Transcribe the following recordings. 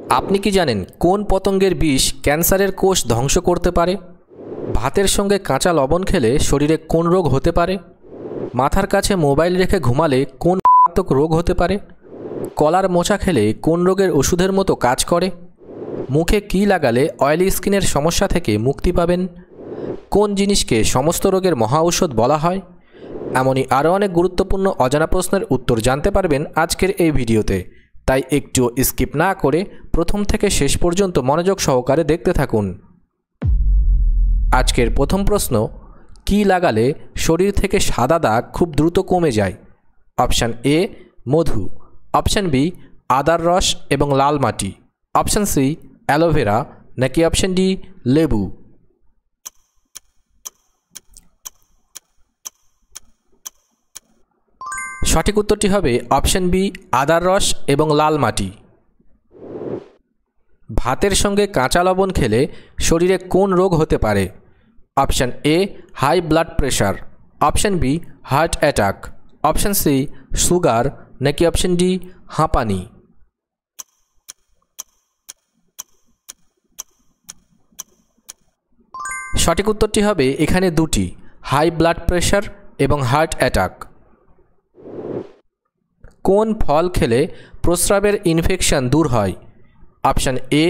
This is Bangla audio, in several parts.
আপনি কি জানেন কোন পতঙ্গের বিষ ক্যান্সারের কোষ ধ্বংস করতে পারে? ভাতের সঙ্গে কাঁচা লবণ খেলে শরীরে কোন রোগ হতে পারে? মাথার কাছে মোবাইল রেখে ঘুমালে কোন মারাত্মক রোগ হতে পারে? কলার মোচা খেলে কোন রোগের ওষুধের মতো কাজ করে? মুখে কী লাগালে অয়েলি স্কিনের সমস্যা থেকে মুক্তি পাবেন? কোন জিনিসকে সমস্ত রোগের মহা ঔষধ বলা হয়? এমনই আরও অনেক গুরুত্বপূর্ণ অজানা প্রশ্নের উত্তর জানতে পারবেন আজকের এই ভিডিওতে, তাই একটুও স্কিপ না করে প্রথম থেকে শেষ পর্যন্ত মনোযোগ সহকারে দেখতে থাকুন। আজকের প্রথম প্রশ্ন, কী লাগালে শরীর থেকে সাদা দাগ খুব দ্রুত কমে যায়? অপশান এ মধু, অপশান বি আদার রস এবং লাল মাটি, অপশান সি অ্যালোভেরা, নাকি অপশান ডি লেবু? সঠিক উত্তরটি হবে অপশান বি আদার রস এবং লাল মাটি। ভাতের সঙ্গে কাঁচা লবণ খেলে শরীরে কোন রোগ হতে পারে? Option A high blood pressure, option B heart attack, option C sugar, নাকি অপশান ডি হাঁপানি? সঠিক উত্তরটি হবে এখানে দুটি, হাই ব্লাড প্রেশার এবং হার্ট অ্যাটাক। কোন ফল খেলে প্রস্রাবের ইনফেকশন দূর হয়? Option A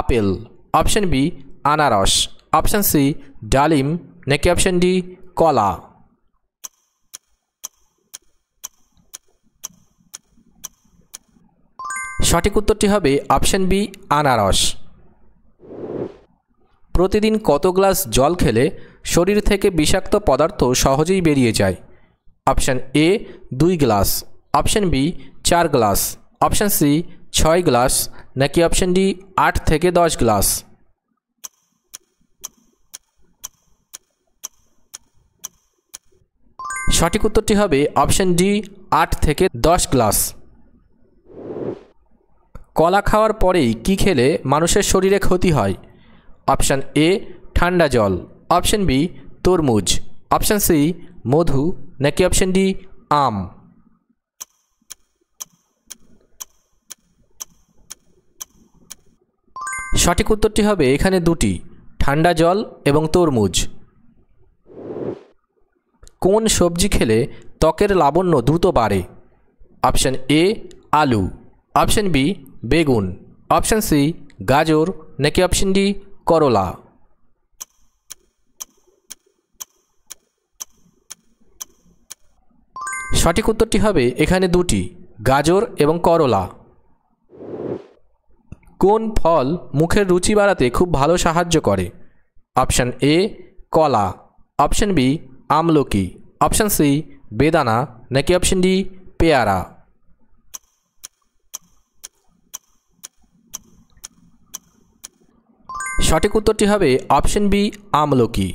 apple, option B আনারস, অপশান সি ডালিম, নাকি অপশান ডি কলা? সঠিক উত্তরটি হবে অপশান বি আনারস। প্রতিদিন কত গ্লাস জল খেলে শরীর থেকে বিষাক্ত পদার্থ সহজেই বেরিয়ে যায়? Option A 2 glass, option B 4 glass, option C 6 glass, নাকি অপশান ডি 8 থেকে 10 গ্লাস? সঠিক উত্তরটি হবে অপশান ডি 8 থেকে 10 গ্লাস। কলা খাওয়ার পরেই কি খেলে মানুষের শরীরে ক্ষতি হয়? অপশান এ ঠান্ডা জল, অপশান বি তরমুজ, অপশান সি মধু, নাকি অপশান ডি আম? সঠিক উত্তরটি হবে এখানে দুটি, ঠান্ডা জল এবং তরমুজ। কোন সবজি খেলে ত্বকের লাবণ্য দ্রুত বাড়ে? অপশান এ আলু, অপশান বি বেগুন, অপশান সি গাজর, নাকি অপশান ডি করলা? সঠিক উত্তরটি হবে এখানে দুটি, গাজর এবং করলা। কোন ফল মুখের রুচি বাড়াতে খুব ভালো সাহায্য করে? অপশান এ কলা, অপশান বি আমলকি, অপশান সি বেদানা, নাকি অপশান ডি পেয়ারা? সঠিক উত্তরটি হবে অপশান বি আমলকি।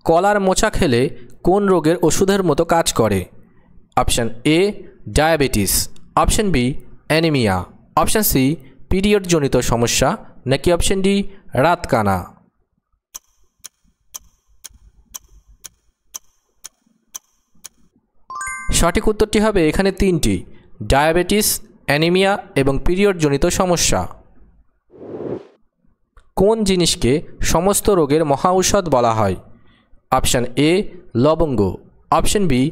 কলার মোচা খেলে কোন রোগের ওষুধের মতো কাজ করে? Option A diabetes, option B anaemia, option C পিরিয়ডজনিত সমস্যা, নাকি অপশান ডি রাতকানা? সঠিক উত্তরটি হবে এখানে তিনটি, ডায়াবেটিস, অ্যানিমিয়া এবং পিরিয়ডজনিত সমস্যা। কোন জিনিসকে সমস্ত রোগের মহা ঔষধ বলা হয়? অপশান এ লবঙ্গ, অপশান বি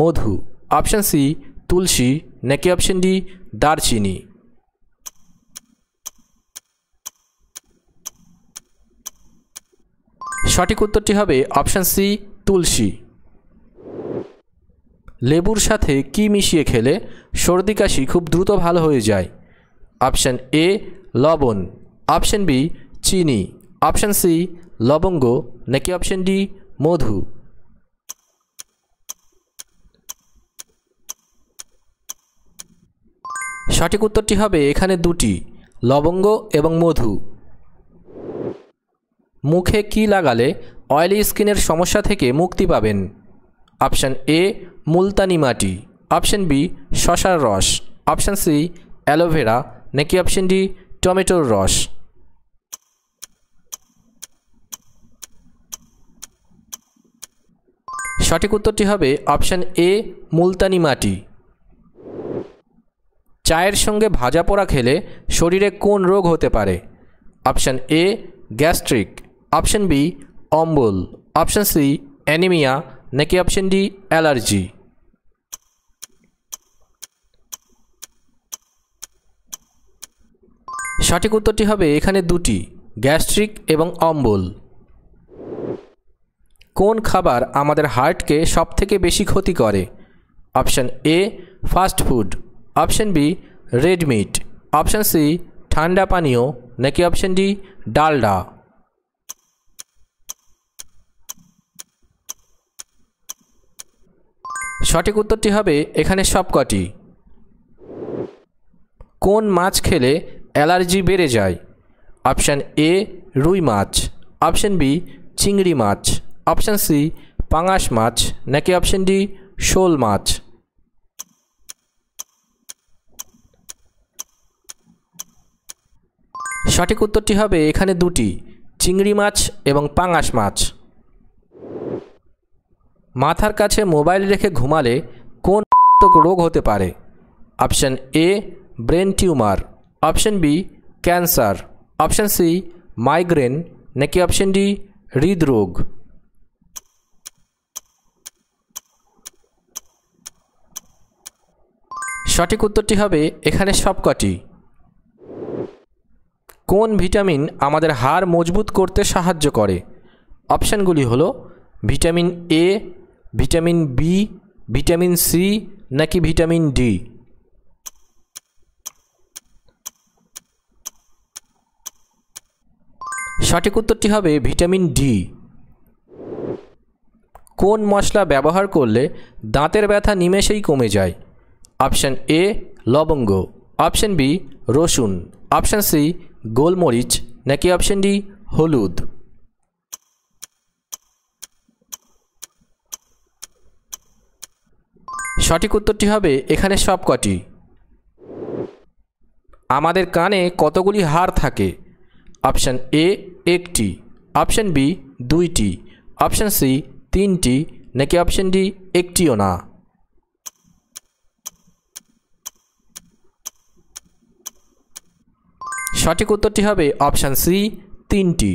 মধু, অপশান সি তুলসী, নাকি অপশান ডি দারচিনি? সঠিক উত্তরটি হবে অপশান সি তুলসী। লেবুর সাথে কি মিশিয়ে খেলে সর্দি কাশি খুব দ্রুত ভালো হয়ে যায়? অপশান এ লবণ, অপশান বি চিনি, অপশান সি লবঙ্গ, নাকি অপশান ডি মধু? সঠিক উত্তরটি হবে এখানে দুটি, লবঙ্গ এবং মধু। মুখে কি লাগালে অয়েলি স্কিনের সমস্যা থেকে মুক্তি পাবেন? অপশান এ মুলতানি মাটি, অপশান বি শসার রস, অপশান সি অ্যালোভেরা, নাকি অপশান ডি টমেটোর রস? সঠিক উত্তরটি হবে অপশান এ মুলতানি মাটি। চায়ের সঙ্গে ভাজা পোড়া খেলে শরীরে কোন রোগ হতে পারে? Option A gastric, option B অম্বল, অপশান সি অ্যানিমিয়া, নাকি অপশান ডি অ্যালার্জি। সঠিক উত্তরটি হবে এখানে দুটি, গ্যাস্ট্রিক এবং অম্বল। কোন খাবার আমাদের হার্টকে সবথেকে বেশি ক্ষতি করে? Option A fast food, option B red meat, option C ঠান্ডা পানীয়, নাকি অপশান ডি ডালডা। সঠিক উত্তরটি হবে এখানে সবকটি। কোন মাছ খেলে অ্যালার্জি বেড়ে যায়? অপশান এ রুই মাছ, অপশান বি চিংড়ি মাছ, অপশান সি পাঙাশ মাছ, নাকি অপশান ডি শোল মাছ। সঠিক উত্তরটি হবে এখানে দুটি, চিংড়ি মাছ এবং পাঙাশ মাছ। মাথার কাছে মোবাইল রেখে ঘুমালে কোন রোগ হতে পারে? Option A brain tumour, option B cancer, option C migraine, নাকি অপশান ডি হৃদরোগ। সঠিক উত্তরটি হবে এখানে সবকটি। কোন ভিটামিন আমাদের হাড় মজবুত করতে সাহায্য করে? অপশানগুলি হলো vitamin A, vitamin B, vitamin C, নাকি ভিটামিন ডি। সঠিক উত্তরটি হবে ভিটামিন ডি। কোন মশলা ব্যবহার করলে দাঁতের ব্যথা নিমেষেই কমে যায়? অপশান এ লবঙ্গ, অপশান বি রসুন, অপশান সি গোলমরিচ, নাকি অপশান ডি হলুদ। সঠিক উত্তরটি হবে এখানে সবকটি। আমাদের কানে কতগুলি হাড় থাকে? অপশান এ একটি, অপশান বি দুইটি, অপশান সি তিনটি, নাকি অপশান ডি একটিও না। সঠিক উত্তরটি হবে অপশান সি তিনটি।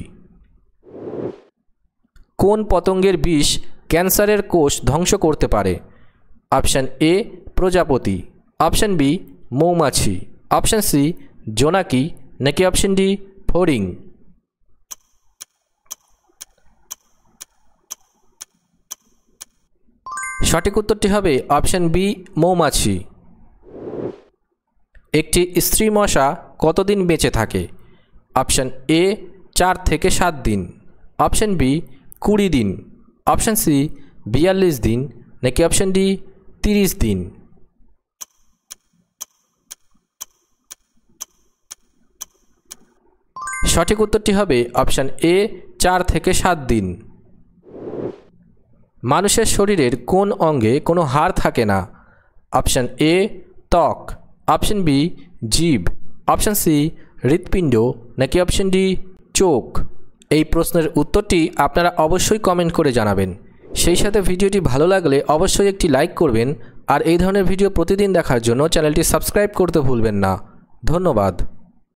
কোন পতঙ্গের বিষ ক্যান্সারের কোষ ধ্বংস করতে পারে? অপশান এ প্রজাপতি, অপশান বি মৌমাছি, অপশান সি জোনাকি, নাকি অপশান ডি ফড়িং। সঠিক উত্তরটি হবে অপশান বি মৌমাছি। একটি স্ত্রী মশা কতদিন বেঁচে থাকে? অপশান এ 4 থেকে 7 দিন, অপশান বি 20 দিন, অপশান সি 42 দিন, নাকি অপশান ডি 30 দিন। সঠিক উত্তরটি হবে অপশান এ 4 থেকে 7 দিন। মানুষের শরীরের কোন অঙ্গে কোনো হাড় থাকে না? অপশান এ ত্বক, অপশান বি জিভ, অপশান সি হৃৎপিণ্ড, নাকি অপশান ডি চোখ। এই প্রশ্নের উত্তরটি আপনারা অবশ্যই কমেন্ট করে জানাবেন। সেই সাথে ভিডিওটি ভালো লাগলে অবশ্যই একটি লাইক করবেন, আর এই ধরনের ভিডিও প্রতিদিন দেখার জন্য চ্যানেলটি সাবস্ক্রাইব করতে ভুলবেন না। ধন্যবাদ।